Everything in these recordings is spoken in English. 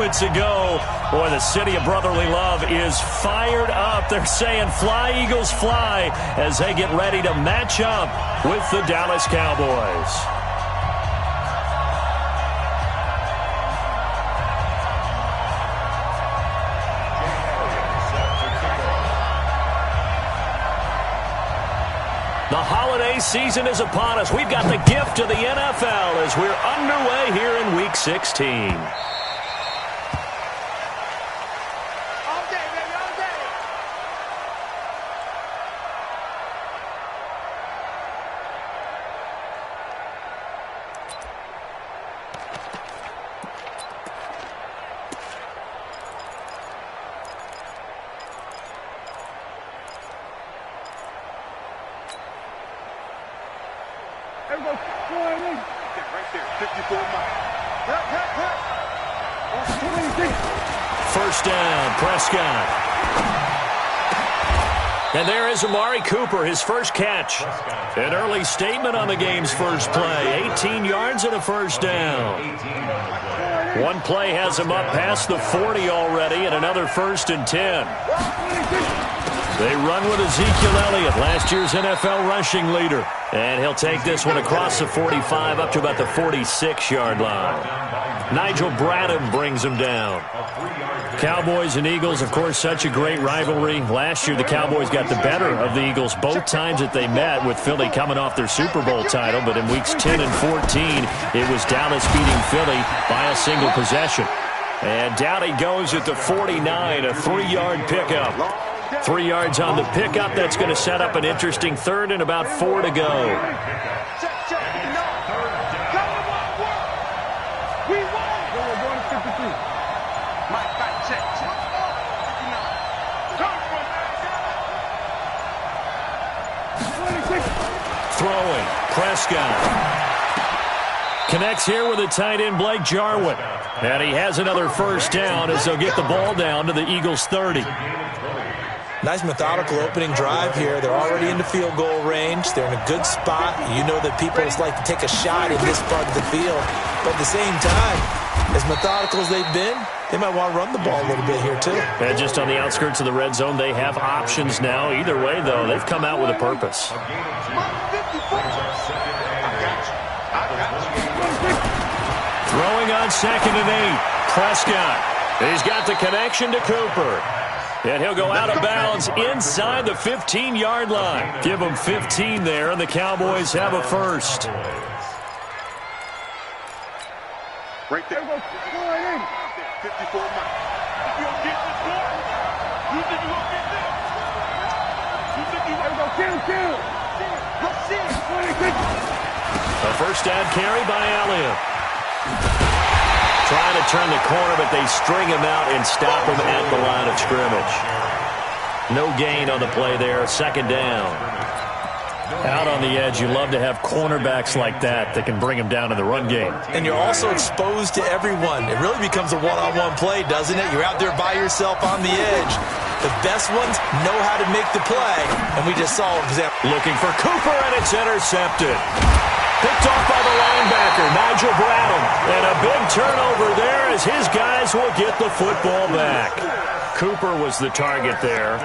Minutes ago, boy, the city of brotherly love is fired up. They're saying fly, Eagles, fly, as they get ready to match up with the Dallas Cowboys. The holiday season is upon us. We've got the gift of the NFL as we're underway here in Week 16. First down, Prescott. And there is Amari Cooper, his first catch. An early statement on the game's first play. 18 yards and a first down. One play has him up past the 40 already, and another 1st and 10. They run with Ezekiel Elliott, last year's NFL rushing leader. And he'll take this one across the 45 up to about the 46-yard line. Nigel Bradham brings him down. Cowboys and Eagles, of course, such a great rivalry. Last year, the Cowboys got the better of the Eagles both times that they met, with Philly coming off their Super Bowl title. But in weeks 10 and 14, it was Dallas beating Philly by a single possession. And down he goes at the 49, a 3-yard pickup. 3 yards on the pickup. That's going to set up an interesting third and about 4 to go. Throwing, Prescott. Connects here with the tight end, Blake Jarwin. And he has another first down as they'll get the ball down to the Eagles' 30. Nice methodical opening drive here. They're already in the field goal range. They're in a good spot. You know that people just like to take a shot in this part of the field. But at the same time, as methodical as they've been, they might want to run the ball a little bit here too. And just on the outskirts of the red zone, they have options now. Either way, though, they've come out with a purpose. Throwing on 2nd and 8. Prescott. He's got the connection to Cooper. And he'll go out of bounds inside the 15-yard line. Give him 15 there, and the Cowboys have a first. Right there. 54 miles. If you don't get this one, you think you won't get this? You think you won't go kill? Let's see it. A first down carry by Elliott. Trying to turn the corner, but they string him out and stop him at the line of scrimmage. No gain on the play there. 2nd down. Out on the edge, you love to have cornerbacks like that can bring him down in the run game. And you're also exposed to everyone. It really becomes a one-on-one play, doesn't it? You're out there by yourself on the edge. The best ones know how to make the play, and we just saw an example. Looking for Cooper, and it's intercepted. Picked off by the linebacker, Nigel Bradham. And a big turnover there as his guys will get the football back. Cooper was the target there.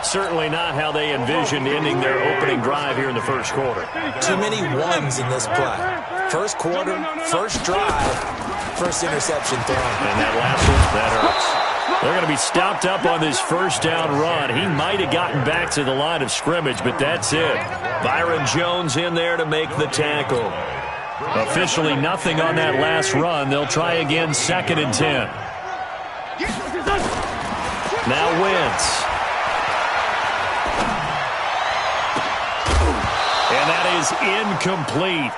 Certainly not how they envisioned ending their opening drive here in the first quarter. Too many ones in this play. First quarter, first drive, first interception thrown. And that last one, that hurts. They're going to be stopped up on this first down run. He might have gotten back to the line of scrimmage, but that's it. Byron Jones in there to make the tackle. Officially nothing on that last run. They'll try again, 2nd and 10. Now Wentz. And that is incomplete.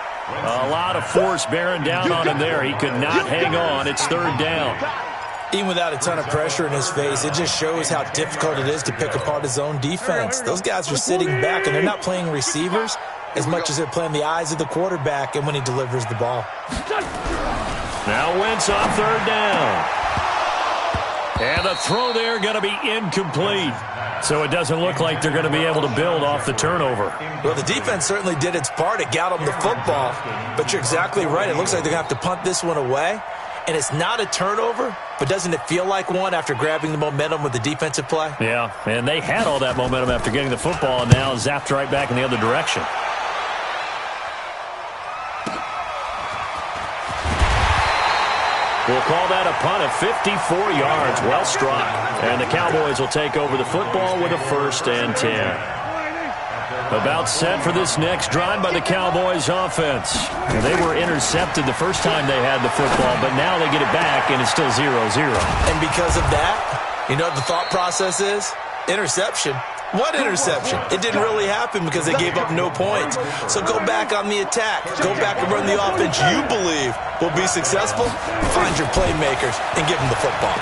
A lot of force bearing down on him there. He could not hang on. It's 3rd down. Even without a ton of pressure in his face, it just shows how difficult it is to pick apart his own defense. Those guys are sitting back, and they're not playing receivers as much as they're playing the eyes of the quarterback and when he delivers the ball. Now Wentz on 3rd down. And the throw there going to be incomplete. So it doesn't look like they're going to be able to build off the turnover. Well, the defense certainly did its part. It got them the football. But you're exactly right. It looks like they're going to have to punt this one away. and it's not a turnover, but doesn't it feel like one after grabbing the momentum with the defensive play? Yeah, and they had all that momentum after getting the football and now zapped right back in the other direction. We'll call that a punt of 54 yards. Well struck. And the Cowboys will take over the football with a 1st and 10. About set for this next drive by the Cowboys offense. And they were intercepted the first time they had the football, but now they get it back, and it's still 0-0. And because of that, you know what the thought process is? Interception. What interception? It didn't really happen because they gave up no points. So go back on the attack. Go back and run the offense you believe will be successful. Find your playmakers and give them the football.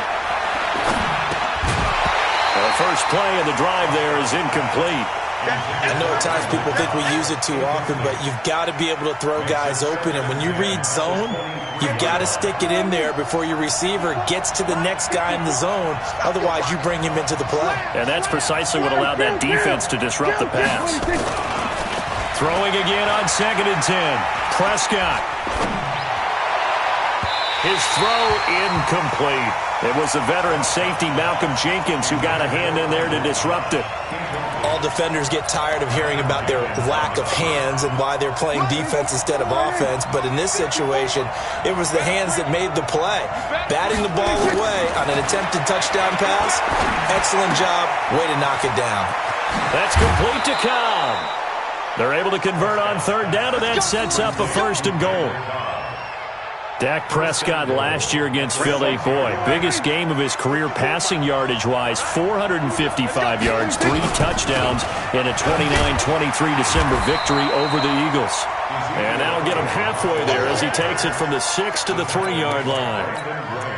The first play of the drive there is incomplete. I know at times people think we use it too often, but you've got to be able to throw guys open. And when you read zone, you've got to stick it in there before your receiver gets to the next guy in the zone. Otherwise, you bring him into the play. And that's precisely what allowed that defense to disrupt the pass. Throwing again on 2nd and 10. Prescott. His throw incomplete. It was the veteran safety Malcolm Jenkins who got a hand in there to disrupt it. All defenders get tired of hearing about their lack of hands and why they're playing defense instead of offense. But in this situation, it was the hands that made the play. Batting the ball away on an attempted touchdown pass. Excellent job. Way to knock it down. That's complete to Cobb. They're able to convert on 3rd down, and that sets up a 1st and goal. Dak Prescott last year against Philly, boy, biggest game of his career passing yardage-wise, 455 yards, 3 touchdowns in a 29-23 December victory over the Eagles. And that'll get him halfway there as he takes it from the 6 to the 3-yard line.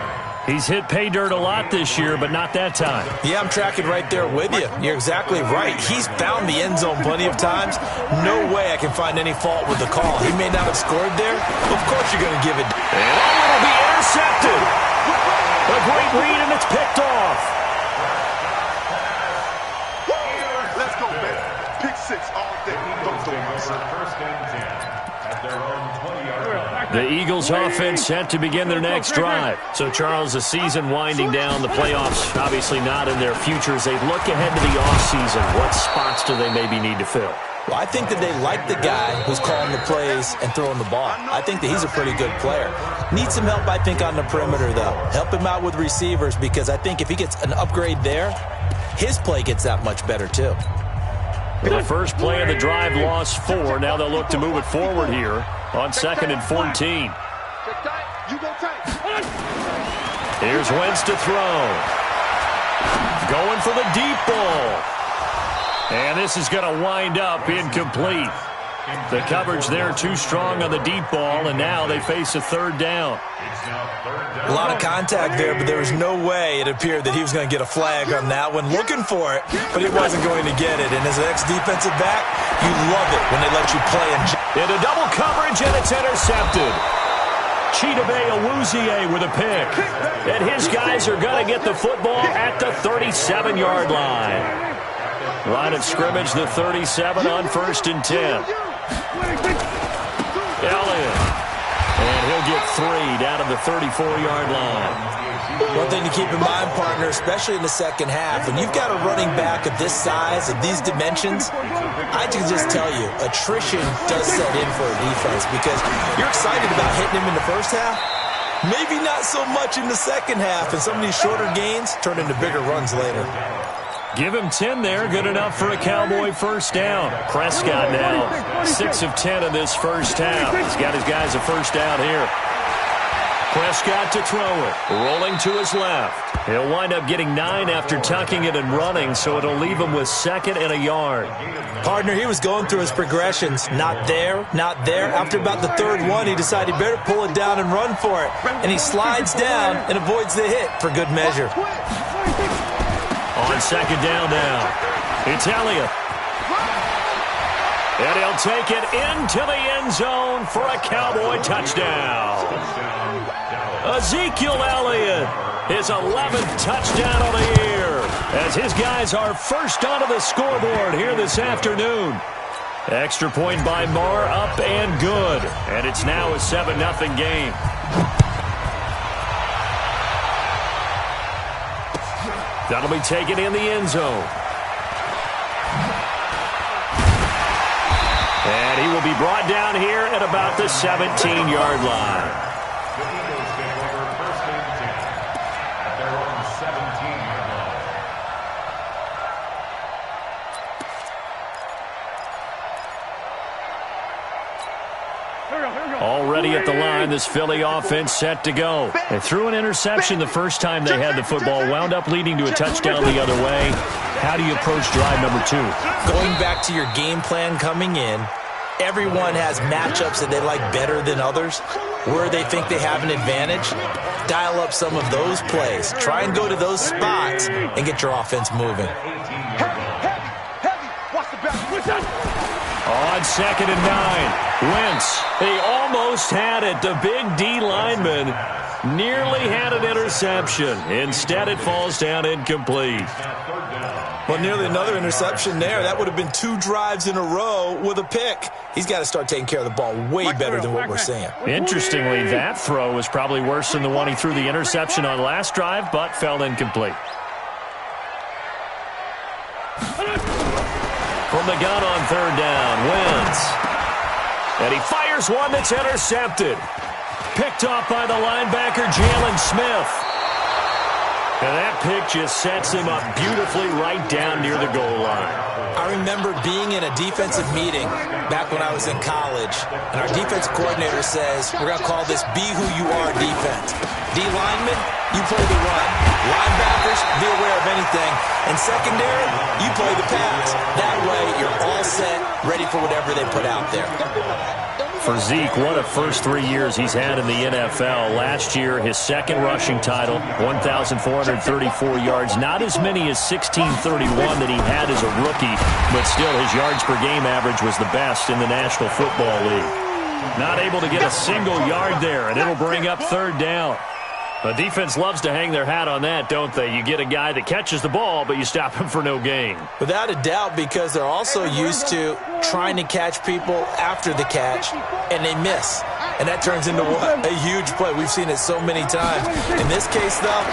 He's hit pay dirt a lot this year, but not that time. Yeah, I'm tracking right there with you. You're exactly right. He's found the end zone plenty of times. No way I can find any fault with the call. He may not have scored there. Of course you're going to give it. And it'll be intercepted. A great read, and it's picked off. Let's go, man. Pick 6 all day. Don't go. 1st and 10 at their own 20-yard line. The Eagles offense set to begin their next drive. So, Charles, the season winding down, the playoffs obviously not in their future. As they look ahead to the offseason, what spots do they maybe need to fill? Well, I think that they like the guy who's calling the plays and throwing the ball. I think that he's a pretty good player. Needs some help, I think, on the perimeter, though. Help him out with receivers, because I think if he gets an upgrade there, his play gets that much better, too. The first play of the drive lost 4. Now they'll look to move it forward here on 2nd and 14. Here's Wentz to throw. Going for the deep ball. And this is going to wind up incomplete. The coverage there too strong on the deep ball, and now they face a 3rd down. A lot of contact there, but there was no way it appeared that he was going to get a flag on that one. Looking for it, but he wasn't going to get it. And as an ex-defensive back, you love it when they let you play into double coverage, and it's intercepted. Chidobe Awuzie with a pick. And his guys are going to get the football at the 37-yard line. Line of scrimmage, the 37 on 1st and 10. Elliott. And he'll get 3 down to the 34-yard line. One thing to keep in mind, partner, especially in the second half, when you've got a running back of this size, of these dimensions, I can just tell you, attrition does set in for a defense, because you're excited about hitting him in the first half. Maybe not so much in the second half, and some of these shorter gains turn into bigger runs later. Give him 10 there. Good enough for a Cowboy 1st down. Prescott now 6 of 10 in this first half. He's got his guys a 1st down here. Prescott to throw it. Rolling to his left. He'll wind up getting 9 after tucking it and running, so it'll leave him with 2nd and a yard. Partner, he was going through his progressions. Not there, not there. After about the 3rd one, he decided he better pull it down and run for it. And he slides down and avoids the hit for good measure. On 2nd down now, it's Elliott. And he'll take it into the end zone for a Cowboy touchdown. Ezekiel Elliott, his 11th touchdown of the year, as his guys are first onto the scoreboard here this afternoon. Extra point by Marr, up and good. And it's now a 7-0 game. That'll be taken in the end zone. And he will be brought down here at about the 17-yard line. The Eagles take over first and 10 at their own 17-yard line. Already at the line, this Philly offense set to go. They threw an interception the first time they had the football, wound up leading to a touchdown the other way. How do you approach drive number 2? Going back to your game plan coming in, everyone has matchups that they like better than others. Where they think they have an advantage, dial up some of those plays. Try and go to those spots and get your offense moving. On 2nd and 9, Wentz. He almost had it. The big D lineman nearly had an interception. Instead, it falls down incomplete. Well, nearly another interception there. That would have been 2 drives in a row with a pick. He's got to start taking care of the ball way better than what we're seeing. Interestingly, that throw was probably worse than the one he threw the interception on last drive, but fell incomplete. From the gun on 3rd down, Wentz. And he fires one that's intercepted. Picked off by the linebacker, Jalen Smith. And that pick just sets him up beautifully right down near the goal line. I remember being in a defensive meeting back when I was in college, and our defensive coordinator says, we're going to call this Be Who You Are defense. D linemen, you play the run. Linebackers, be aware of anything. And secondary, you play the pass. That way, you're all set, ready for whatever they put out there. For Zeke, what a first 3 years he's had in the NFL. Last year, his second rushing title, 1,434 yards. Not as many as 1,631 that he had as a rookie, but still his yards per game average was the best in the National Football League. Not able to get a single yard there, and it'll bring up 3rd down. The defense loves to hang their hat on that, don't they? You get a guy that catches the ball, but you stop him for no gain. Without a doubt, because they're also used to trying to catch people after the catch, and they miss. And that turns into what? A huge play. We've seen it so many times. In this case, though,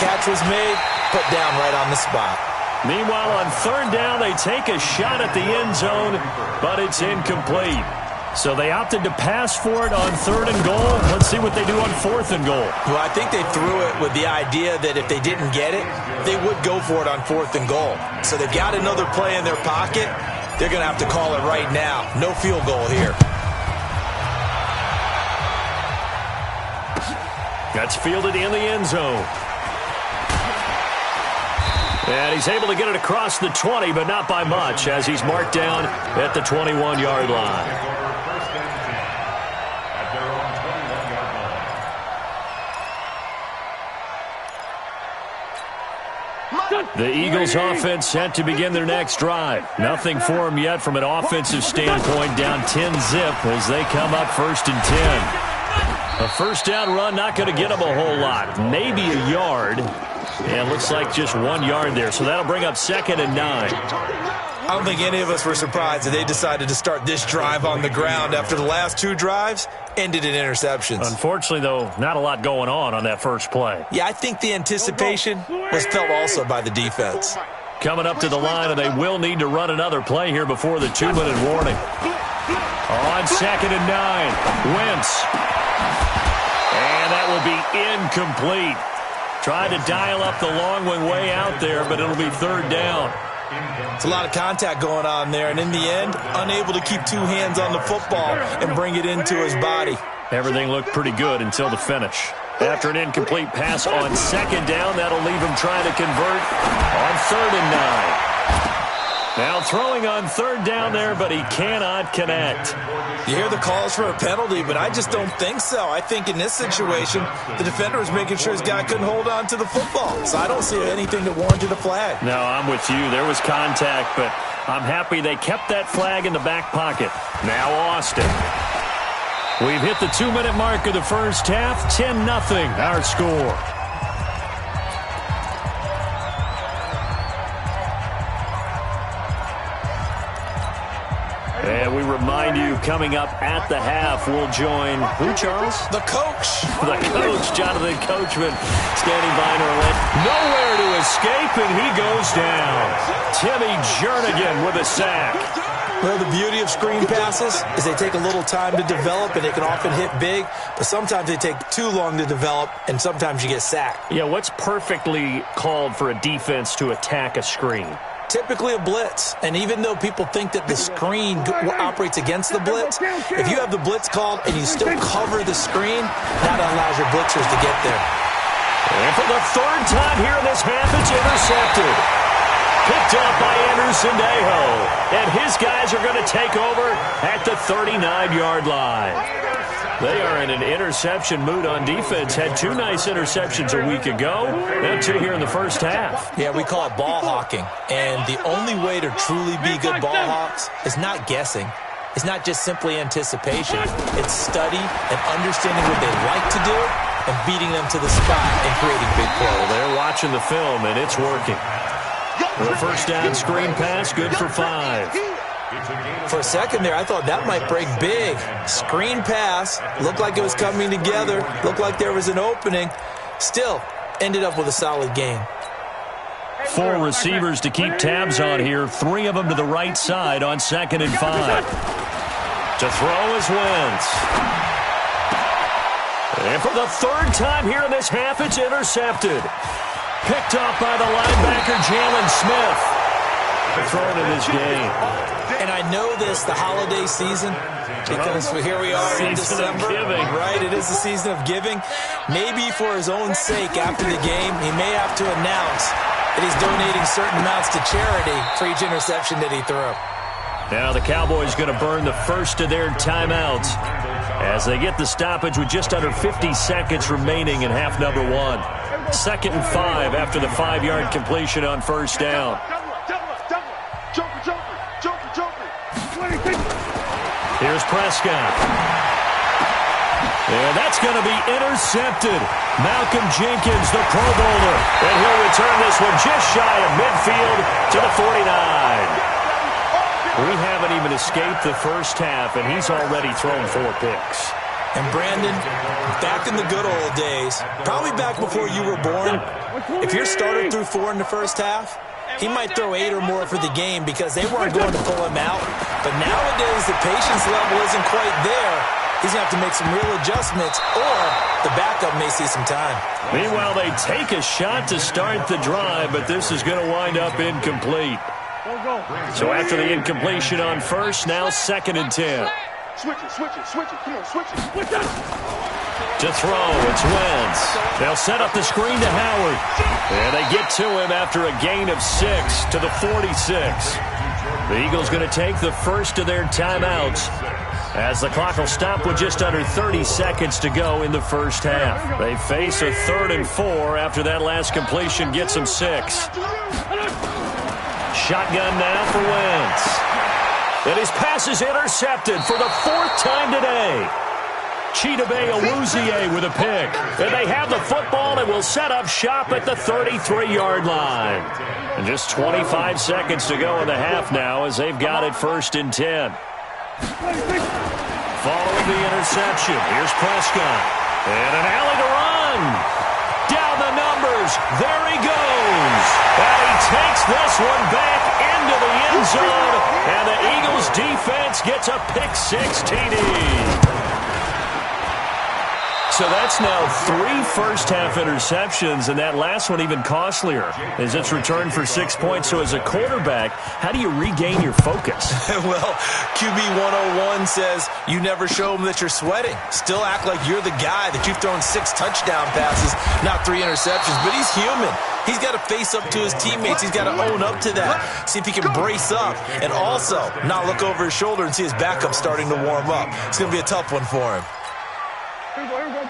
catch was made, put down right on the spot. Meanwhile, on 3rd down, they take a shot at the end zone, but it's incomplete. So they opted to pass for it on 3rd and goal. Let's see what they do on 4th and goal. Well, I think they threw it with the idea that if they didn't get it, they would go for it on 4th and goal. So they've got another play in their pocket. They're going to have to call it right now. No field goal here. That's fielded in the end zone. And he's able to get it across the 20, but not by much, as he's marked down at the 21-yard line. The Eagles offense set to begin their next drive. Nothing for them yet from an offensive standpoint, down 10-zip as they come up 1st and 10. A first down run not going to get them a whole lot, maybe a yard. And looks like just 1 yard there, so that'll bring up 2nd and 9. I don't think any of us were surprised that they decided to start this drive on the ground after the last 2 drives ended in interceptions. Unfortunately, though, not a lot going on that first play. Yeah, I think the anticipation was felt also by the defense. Coming up to the line, and they will need to run another play here before the 2-minute warning. On 2nd and 9, Wentz. And that will be incomplete. Tried to dial up the long one way out there, but it'll be 3rd down. It's a lot of contact going on there, and in the end, unable to keep 2 hands on the football and bring it into his body. Everything looked pretty good until the finish. After an incomplete pass on 2nd down, that'll leave him trying to convert on 3rd and 9. Now throwing on 3rd down there, but he cannot connect. You hear the calls for a penalty, but I just don't think so. I think in this situation, the defender was making sure his guy couldn't hold on to the football. So I don't see anything that warranted a flag. No, I'm with you. There was contact, but I'm happy they kept that flag in the back pocket. Now Austin. We've hit the 2-minute mark of the first half. 10-0 our score. And we remind you, coming up at the half, we'll join who, Charles? The coach. The coach, Jonathan Coachman, standing by in Orlando. Nowhere to his escape, and he goes down. Timmy Jernigan with a sack. Well, the beauty of screen passes is they take a little time to develop, and they can often hit big, but sometimes they take too long to develop, and sometimes you get sacked. Yeah, what's perfectly called for a defense to attack a screen? Typically a blitz, and even though people think that the screen operates against the blitz, if you have the blitz called and you still cover the screen, that allows your blitzers to get there. And for the third time here in this half, it's intercepted. Picked up by Anderson Aho, and his guys are going to take over at the 39-yard line. They are in an interception mood on defense. Had 2 nice interceptions a week ago. Now 2 here in the first half. Yeah, we call it ball hawking. And the only way to truly be good ball hawks is not guessing. It's not just simply anticipation. It's study and understanding what they like to do and beating them to the spot and creating big plays. Well, they're watching the film, and it's working. The first down screen pass, good for 5. For a second there, I thought that might break big. Screen pass, looked like it was coming together, looked like there was an opening. Still, ended up with a solid game. 4 receivers to keep tabs on here. 3 of them to the right side on 2nd and 5. To throw is Wentz. And for the 3rd time here in this half, it's intercepted. Picked up by the linebacker, Jalen Smith. Thrown in this game. And I know this, the holiday season, because here we are in December. Right, it is the season of giving. Maybe for his own sake, after the game, he may have to announce that he's donating certain amounts to charity for each interception that he threw. Now the Cowboys going to burn the first of their timeouts as they get the stoppage with just under 50 seconds remaining in half number 1. 2nd and 5 after the 5-yard completion on first down. Here's Prescott. And that's going to be intercepted. Malcolm Jenkins, the Pro Bowler. And he'll return this one just shy of midfield to the 49. We haven't even escaped the first half, and he's already thrown 4 picks. And Brandon, back in the good old days, probably back before you were born, if your starter threw 4 in the first half, he might throw 8 or more for the game because they weren't going to pull him out. But nowadays, the patience level isn't quite there. He's going to have to make some real adjustments, or the backup may see some time. Meanwhile, they take a shot to start the drive, but this is going to wind up incomplete. So after the incompletion on first, now 2nd and 10. Switch it. Come on, switch it. To throw, it's Wentz. They'll set up the screen to Howard. And they get to him after a gain of 6 to the 46. The Eagles going to take the first of their timeouts as the clock will stop with just under 30 seconds to go in the first half. They face a 3rd and 4 after that last completion gets them 6. Shotgun now for Wentz. And his pass is intercepted for the 4th time today. Chidobe Awuzie with a pick. And they have the football and will set up shop at the 33-yard line. And just 25 seconds to go in the half now as they've got it 1st and 10. Following the interception, here's Prescott. And an alley to run. Down the numbers. There he goes. And he takes this one back into the end zone. And the Eagles defense gets a pick-6 TD. So that's now 3 first-half interceptions, and that last one even costlier as it's returned for 6 points. So as a quarterback, how do you regain your focus? Well, QB 101 says you never show them that you're sweating. Still act like you're the guy that you've thrown 6 touchdown passes, not 3 interceptions. But he's human. He's got to face up to his teammates. He's got to own up to that. See if he can brace up and also not look over his shoulder and see his backup starting to warm up. It's going to be a tough one for him.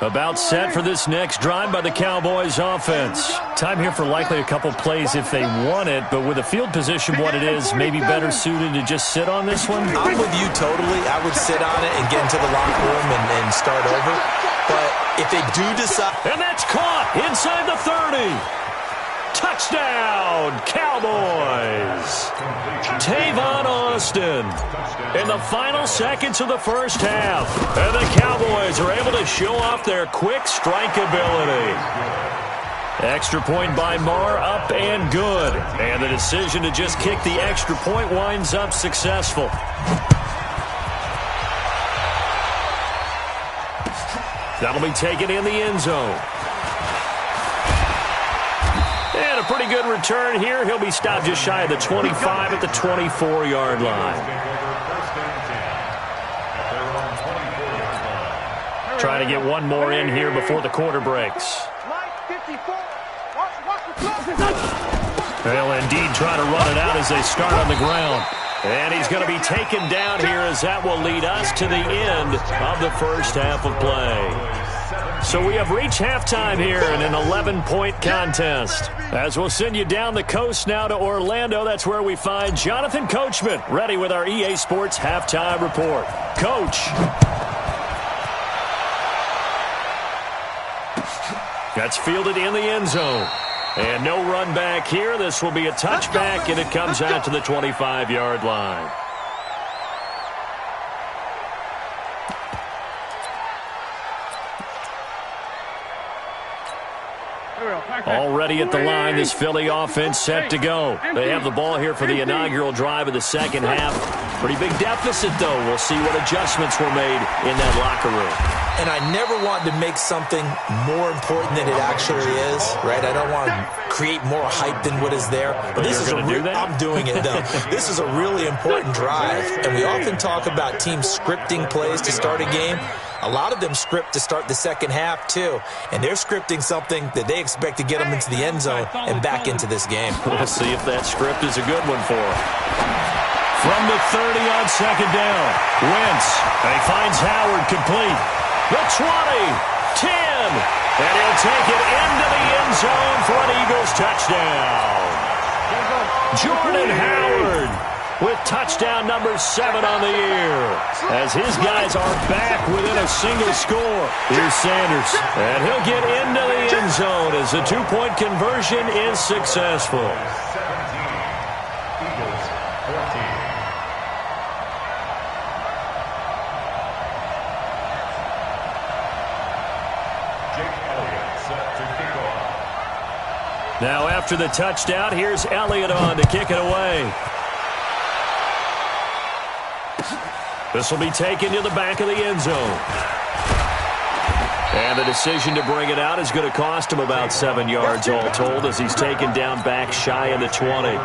About set for this next drive by the Cowboys offense. Time here for likely a couple plays if they want it, but with the field position what it is, maybe better suited to just sit on this one? I'm with you totally. I would sit on it and get into the locker room and start over. But if they do decide... And that's caught inside the 30. Touchdown, Cowboys. Tavon Austin in the final seconds of the first half. And the Cowboys are able to show off their quick strike ability. Extra point by Marr, up and good. And the decision to just kick the extra point winds up successful. That'll be taken in the end zone. And a pretty good return here. He'll be stopped just shy of the 25 at the 24-yard line. Trying to get one more in here before the quarter breaks. They'll indeed try to run it out as they start on the ground. And he's going to be taken down here as that will lead us to the end of the first half of play. So we have reached halftime here in an 11-point contest. As we'll send you down the coast now to Orlando, that's where we find Jonathan Coachman, ready with our EA Sports halftime report. Coach. That's fielded in the end zone. And no run back here. This will be a touchback, and it comes out to the 25-yard line. Already at the line, this Philly offense set to go. They have the ball here for the inaugural drive of the second half. Pretty big deficit, though. We'll see what adjustments were made in that locker room. And I never want to make something more important than it actually is, right? I don't want to create more hype than what is there. But this is I'm doing it, though. This is a really important drive. And we often talk about teams scripting plays to start a game. A lot of them script to start the second half, too. And they're scripting something that they expect to get them into the end zone and back into this game. We'll see if that script is a good one for them. From the 30 on second down, Wentz. And he finds Howard complete. The 20, 10, and he'll take it into the end zone for an Eagles touchdown. Jordan Howard with touchdown number 7 on the year. As his guys are back within a single score. Here's Sanders, and he'll get into the end zone as the 2-point conversion is successful. 17, Eagles 14. Now after the touchdown, here's Elliott on to kick it away. This will be taken to the back of the end zone. And the decision to bring it out is going to cost him about 7 yards all told as he's taken down back shy of the 20.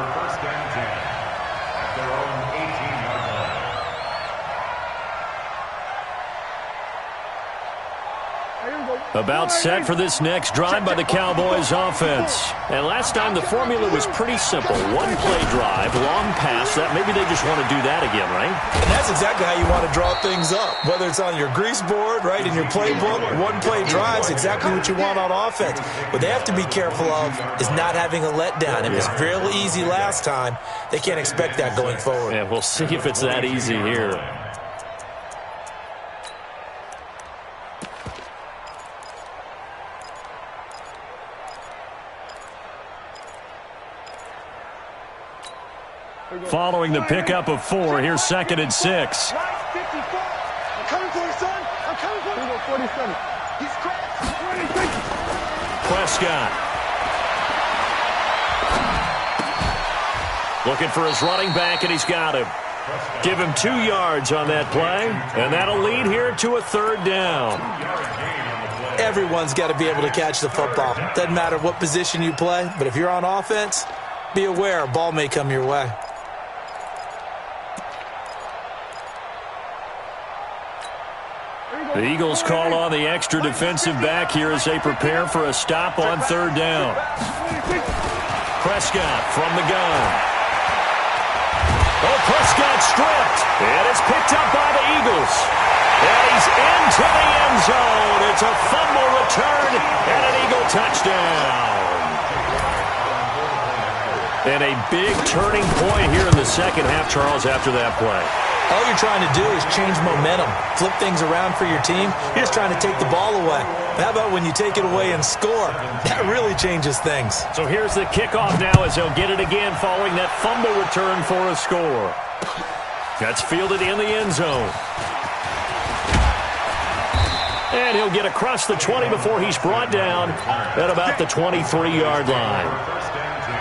About set for this next drive by the Cowboys offense. And last time the formula was pretty simple. One play drive, long pass. That maybe they just want to do that again, right? And that's exactly how you want to draw things up. Whether it's on your grease board, right, in your playbook, one play drives exactly what you want on offense. What they have to be careful of is not having a letdown. It was real easy last time. They can't expect that going forward. Yeah, we'll see if it's that easy here. Following the pickup of 4, here's 2nd and 6. I'm coming for you, son. I'm coming for you. 47. He's cracked. Prescott. Looking for his running back, and he's got him. Give him 2 yards on that play, and that'll lead here to a 3rd down. Everyone's got to be able to catch the football. Doesn't matter what position you play, but if you're on offense, be aware a ball may come your way. The Eagles call on the extra defensive back here as they prepare for a stop on 3rd down. Prescott from the gun. Oh, Prescott stripped. And it's picked up by the Eagles. And he's into the end zone. It's a fumble return and an Eagle touchdown. And a big turning point here in the second half, Charles, after that play. All you're trying to do is change momentum, flip things around for your team. You're just trying to take the ball away. How about when you take it away and score? That really changes things. So here's the kickoff now as they'll get it again following that fumble return for a score. That's fielded in the end zone. And he'll get across the 20 before he's brought down at about the 23-yard line. First and 10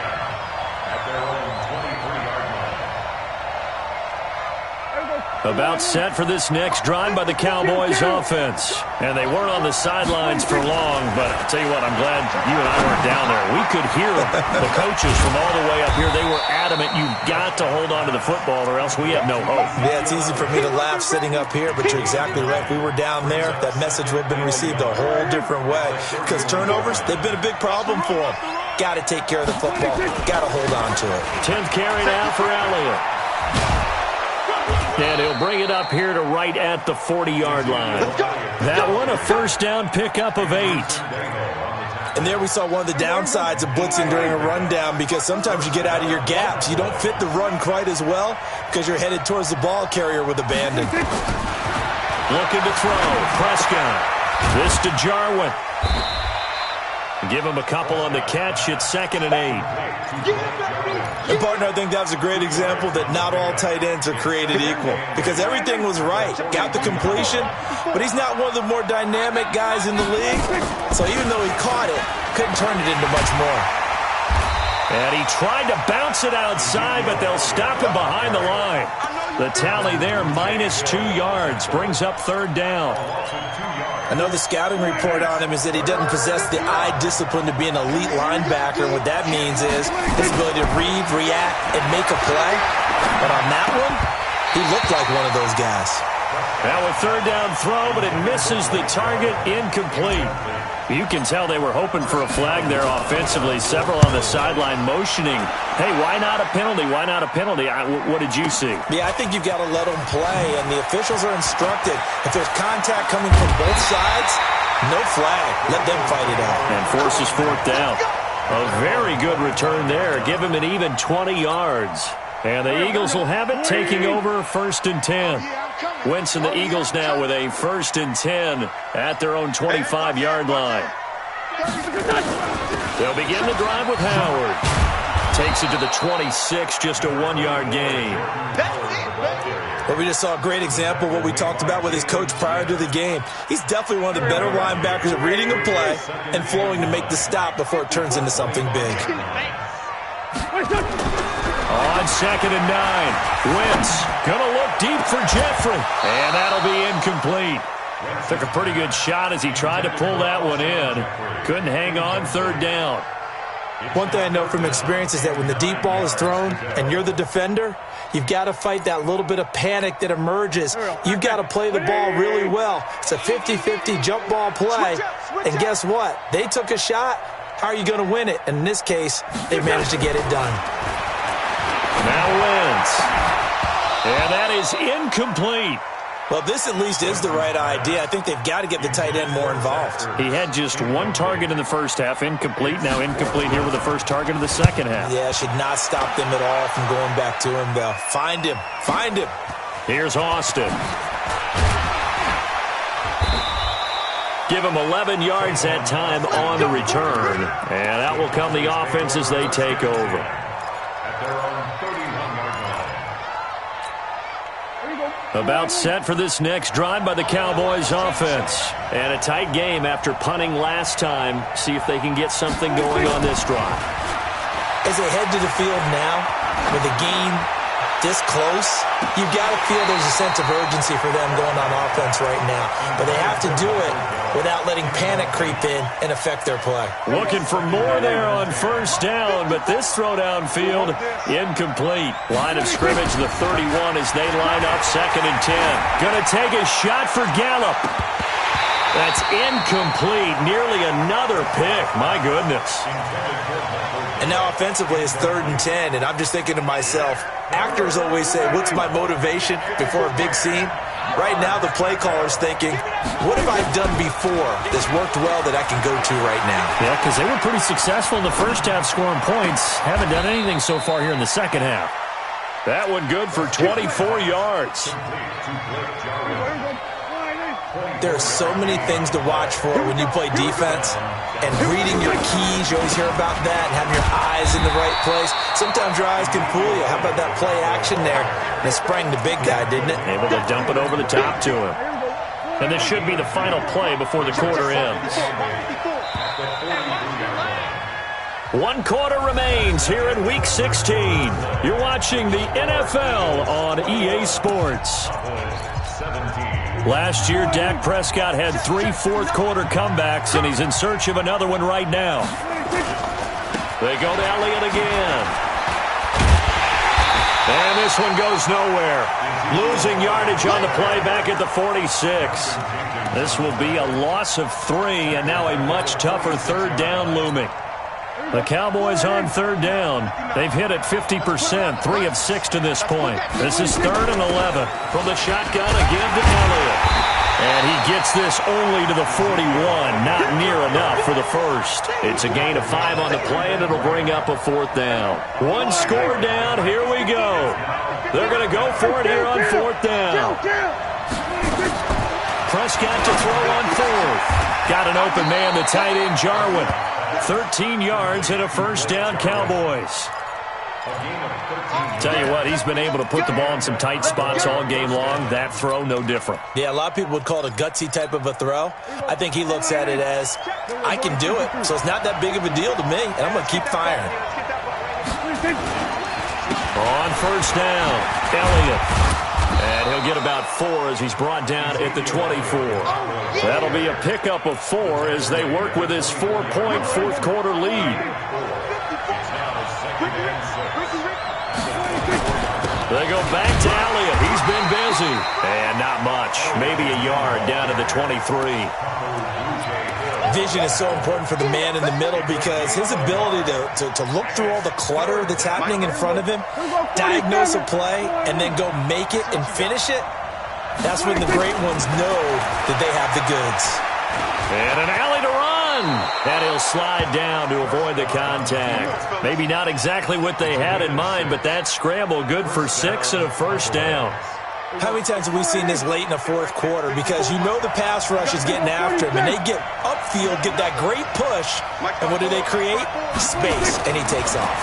at their own 23-yard line. About set for this next drive by the Cowboys offense. And they weren't on the sidelines for long, but I'll tell you what, I'm glad you and I weren't down there. We could hear the coaches from all the way up here. They were adamant, you've got to hold on to the football or else we have no hope. Yeah, it's easy for me to laugh sitting up here, but you're exactly right. If we were down there, that message would have been received a whole different way. Because turnovers, they've been a big problem for them. Got to take care of the football. Got to hold on to it. 10th carry now for Elliott. And he'll bring it up here to right at the 40-yard line. That one, a first down pickup of 8. And there we saw one of the downsides of blitzing during a rundown, because sometimes you get out of your gaps. You don't fit the run quite as well because you're headed towards the ball carrier with abandon. Looking to throw. Prescott. This to Jarwin. Give him a couple on the catch. It's 2nd and 8. And partner, I think that was a great example that not all tight ends are created equal, because everything was right. Got the completion, but he's not one of the more dynamic guys in the league. So even though he caught it, couldn't turn it into much more. And he tried to bounce it outside, but they'll stop him behind the line. The tally there, -2 yards, brings up 3rd down. I know the scouting report on him is that he doesn't possess the eye discipline to be an elite linebacker. And what that means is his ability to read, react, and make a play. But on that one, he looked like one of those guys. Now a 3rd down throw, but it misses the target, incomplete. You can tell they were hoping for a flag there offensively. Several on the sideline motioning, hey, why not a penalty? Why not a penalty? What did you see? Yeah, I think you've got to let them play, and the officials are instructed. If there's contact coming from both sides, no flag. Let them fight it out. And forces 4th down. A very good return there. Give him an even 20 yards. And the Eagles will have it, taking over 1st and 10. Wentz and the Eagles now with a 1st and 10 at their own 25-yard line. They'll begin the drive with Howard. Takes it to the 26, just a 1-yard gain. Well, we just saw a great example of what we talked about with his coach prior to the game. He's definitely one of the better linebackers at reading a play and flowing to make the stop before it turns into something big. On 2nd and 9, Wentz gonna look deep for Jeffrey, and that'll be incomplete. Took a pretty good shot as he tried to pull that one in. Couldn't hang on, 3rd down. One thing I know from experience is that when the deep ball is thrown and you're the defender, you've got to fight that little bit of panic that emerges. You've got to play the ball really well. It's a 50-50 jump ball play, and guess what? They took a shot. How are you going to win it? And in this case, they managed to get it done. Now Wentz. And that is incomplete. Well, this at least is the right idea. I think they've got to get the tight end more involved. He had just 1 target in the first half, incomplete. Now incomplete here with the first target of the second half. Yeah, should not stop them at all from going back to him, though. Find him. Find him. Here's Austin. Give him 11 yards that time on the return. And that will come the offense as they take over. About set for this next drive by the Cowboys offense. And a tight game after punting last time. See if they can get something going on this drive. As they head to the field now, with the game this close, you've got to feel there's a sense of urgency for them going on offense right now. But they have to do it without letting panic creep in and affect their play. Looking for more there on 1st down, but this throw downfield, incomplete. Line of scrimmage, the 31 as they line up 2nd and 10. Gonna take a shot for Gallup. That's incomplete. Nearly another pick. My goodness. And now offensively it's 3rd and 10, and I'm just thinking to myself, actors always say, what's my motivation before a big scene? Right now the play caller's thinking, what have I done before that's worked well that I can go to right now? Yeah, because they were pretty successful in the first half scoring points. Haven't done anything so far here in the second half. That one good for 24 yards. There are so many things to watch for when you play defense. And reading your keys, you always hear about that, and having your eyes in the right place. Sometimes your eyes can fool you. How about that play action there? And it sprang the big guy, didn't it? Able to dump it over the top to him. And this should be the final play before the quarter ends. 1 quarter remains here in Week 16. You're watching the NFL on EA Sports. Last year, Dak Prescott had 3 fourth-quarter comebacks, and he's in search of another one right now. They go to Elliott again. And this one goes nowhere. Losing yardage on the play back at the 46. This will be a loss of 3, and now a much tougher third down looming. The Cowboys on third down. They've hit it 50%, 3 of 6 to this point. This is 3rd and 11. From the shotgun again to Elliott. And he gets this only to the 41, not near enough for the first. It's a gain of 5 on the play, and it'll bring up a 4th down. 1 score down, here we go. They're going to go for it here on 4th down. Prescott to throw on 4th. Got an open man, the tight end Jarwin. 13 yards and a first down, Cowboys. Tell you what, he's been able to put the ball in some tight spots all game long. That throw, no different. Yeah, a lot of people would call it a gutsy type of a throw. I think he looks at it as, I can do it, so it's not that big of a deal to me, and I'm going to keep firing. On first down, Elliott. And he'll get about 4 as he's brought down at the 24. That'll be a pickup of 4 as they work with his 4-point fourth-quarter lead. They go back to Elliott. He's been busy. And not much. Maybe a yard down to the 23. Vision is so important for the man in the middle because his ability to look through all the clutter that's happening in front of him, diagnose a play, and then go make it and finish it, that's when the great ones know that they have the goods. And an alley to run. And he'll slide down to avoid the contact. Maybe not exactly what they had in mind, but that scramble good for 6 and a first down. How many times have we seen this late in the fourth quarter? Because you know the pass rush is getting after him, and they get upfield, get that great push, and what do they create? Space, and he takes off.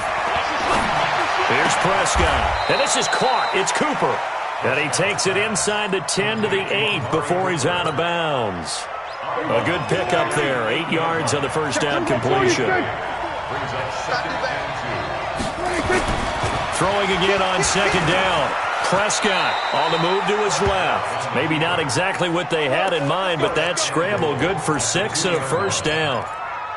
Here's Prescott, and this is caught. It's Cooper, and he takes it inside the 10 to the 8 before he's out of bounds. A good pickup there, 8 yards on the first down completion. Throwing again on second down. Prescott on the move to his left. Maybe not exactly what they had in mind, but that scramble good for 6 and a first down.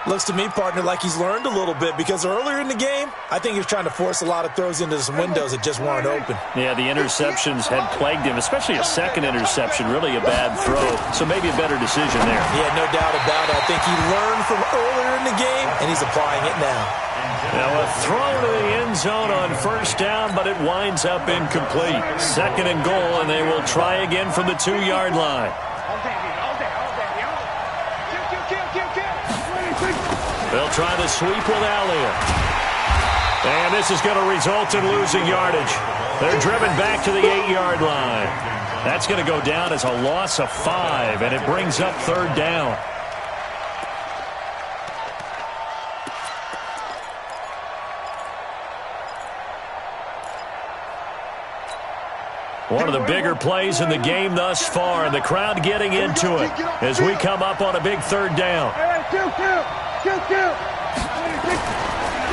Looks to me, partner, like he's learned a little bit because earlier in the game, I think he was trying to force a lot of throws into some windows that just weren't open. Yeah, the interceptions had plagued him, especially a second interception, really a bad throw. So maybe a better decision there. Yeah, no doubt about it. I think he learned from earlier in the game, and he's applying it now. Now a throw to the end zone on first down, but it winds up incomplete. 2nd and goal, and they will try again from the 2-yard line. They'll try the sweep with Elliott. And this is going to result in losing yardage. They're driven back to the 8-yard line. That's going to go down as a loss of 5, and it brings up 3rd down. One of the bigger plays in the game thus far, and the crowd getting into it as we come up on a big 3rd down.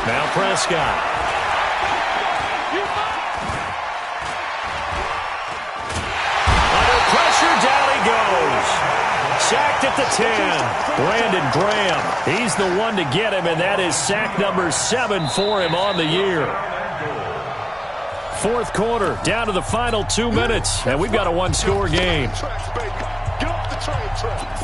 Now Prescott. Under pressure, down he goes. Sacked at the 10. Brandon Graham. He's the one to get him, and that is sack number 7 for him on the year. 4th quarter, down to the final 2 minutes, and we've got a 1-score game. Get off the train track.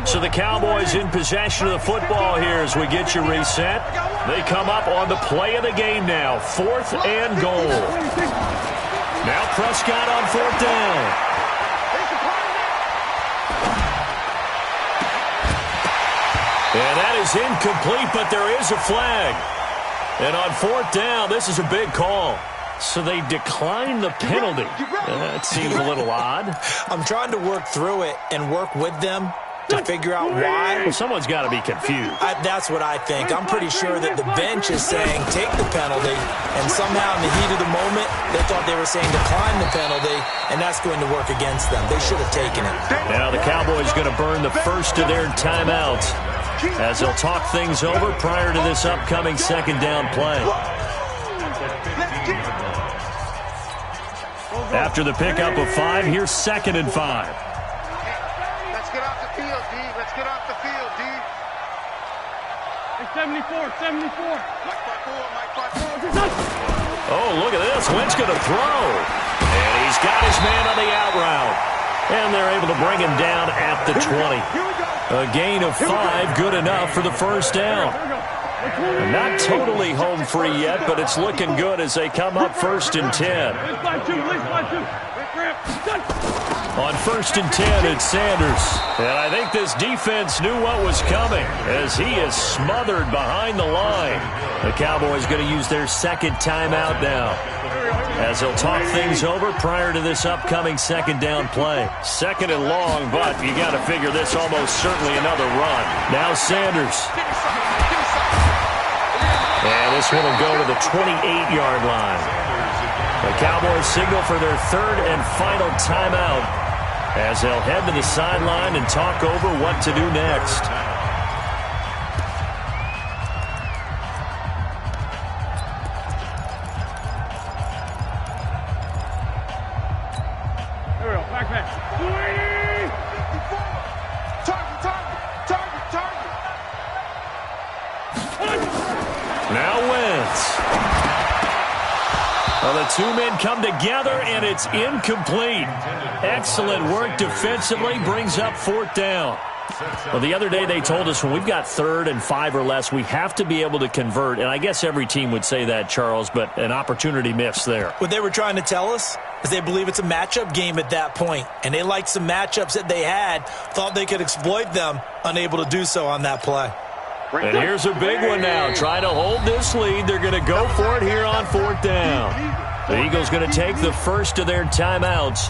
So the Cowboys in possession of the football here as we get you reset. They come up on the play of the game now, 4th and goal. Now Prescott on 4th down. And that is incomplete, but there is a flag. And on 4th down, this is a big call. So they decline the penalty. That seems a little odd. I'm trying to work through it and work with them. to figure out why. Well, someone's got to be confused. That's what I think. I'm pretty sure that the bench is saying take the penalty, and somehow in the heat of the moment, they thought they were saying decline the penalty, and that's going to work against them. They should have taken it. Now the Cowboys going to burn the first of their timeouts as they'll talk things over prior to this upcoming second down play. After the pickup of 5, here's 2nd and 5. Let's get off the field, D. Let's get off the field, D. It's 74, 74. Oh, look at this. Wentz going to throw. And he's got his man on the out route. And they're able to bring him down at the 20. A gain of 5, good enough for the first down. Not totally home free yet, but it's looking good as they come up 1st and 10. On 1st and 10, it's Sanders. And I think this defense knew what was coming as he is smothered behind the line. The Cowboys going to use their 2nd timeout now as they'll talk things over prior to this upcoming second down play. 2nd and long, but you got to figure this almost certainly another run. Now Sanders. And this one will go to the 28-yard line. The Cowboys signal for their 3rd and final timeout as they'll head to the sideline and talk over what to do next. Here we go. Back. Target. Now Wentz. Well, the two men come together, and it's incomplete. Excellent work defensively, brings up 4th down. Well, the other day they told us when we've got 3rd and 5 or less, we have to be able to convert. And I guess every team would say that, Charles, but an opportunity missed there. What they were trying to tell us is they believe it's a matchup game at that point, and they liked some matchups that they had, thought they could exploit them, unable to do so on that play. And here's a big one now. Trying to hold this lead. They're going to go for it here on 4th down. The Eagles going to take the first of their timeouts.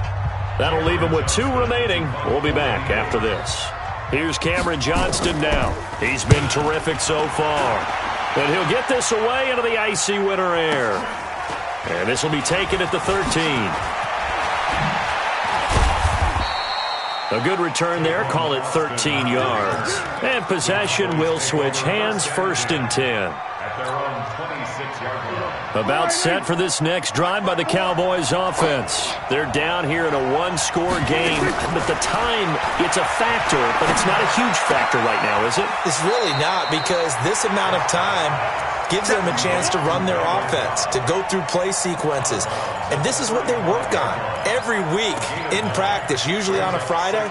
That'll leave them with 2 remaining. We'll be back after this. Here's Cameron Johnston now. He's been terrific so far. And he'll get this away into the icy winter air. And this will be taken at the 13. A good return there. Call it 13 yards. And possession will switch hands. 1st and 10. About set for this next drive by the Cowboys offense. They're down here in a 1-score game, but the time, it's a factor, but it's not a huge factor right now, is it? It's really not, because this amount of time gives them a chance to run their offense, to go through play sequences. And this is what they work on every week in practice, usually on a Friday.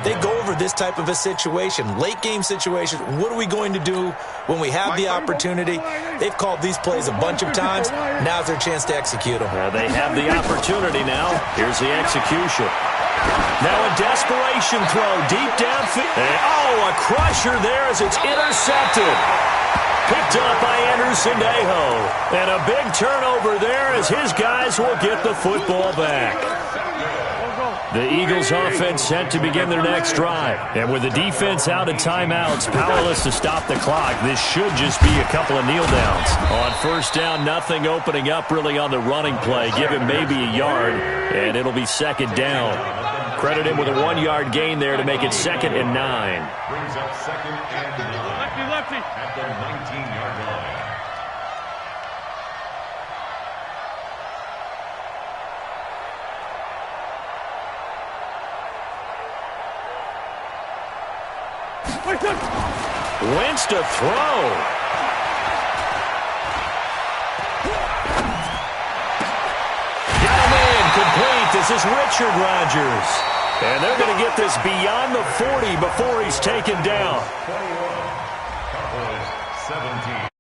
They go over this type of a situation, late game situation. What are we going to do when we have the opportunity? They've called these plays a bunch of times. Now's their chance to execute them. Well, they have the opportunity now. Here's the execution. Now a desperation throw deep downfield. Oh, a crusher there as it's intercepted. Picked up by Anderson Aho. And a big turnover there as his guys will get the football back. The Eagles offense set to begin their next drive. And with the defense out of timeouts, powerless to stop the clock, this should just be a couple of kneel downs. On 1st down, nothing opening up really on the running play. Give him maybe a yard, and it'll be 2nd down. Credit him with a 1-yard gain there to make it 2nd and 9. Brings up 2nd and 9. Lefty. At the 19-yard line. Wentz to throw. Got him in, complete. This is Richard Rodgers. And they're going to get this beyond the 40 before he's taken down. 21. Cowboys 17.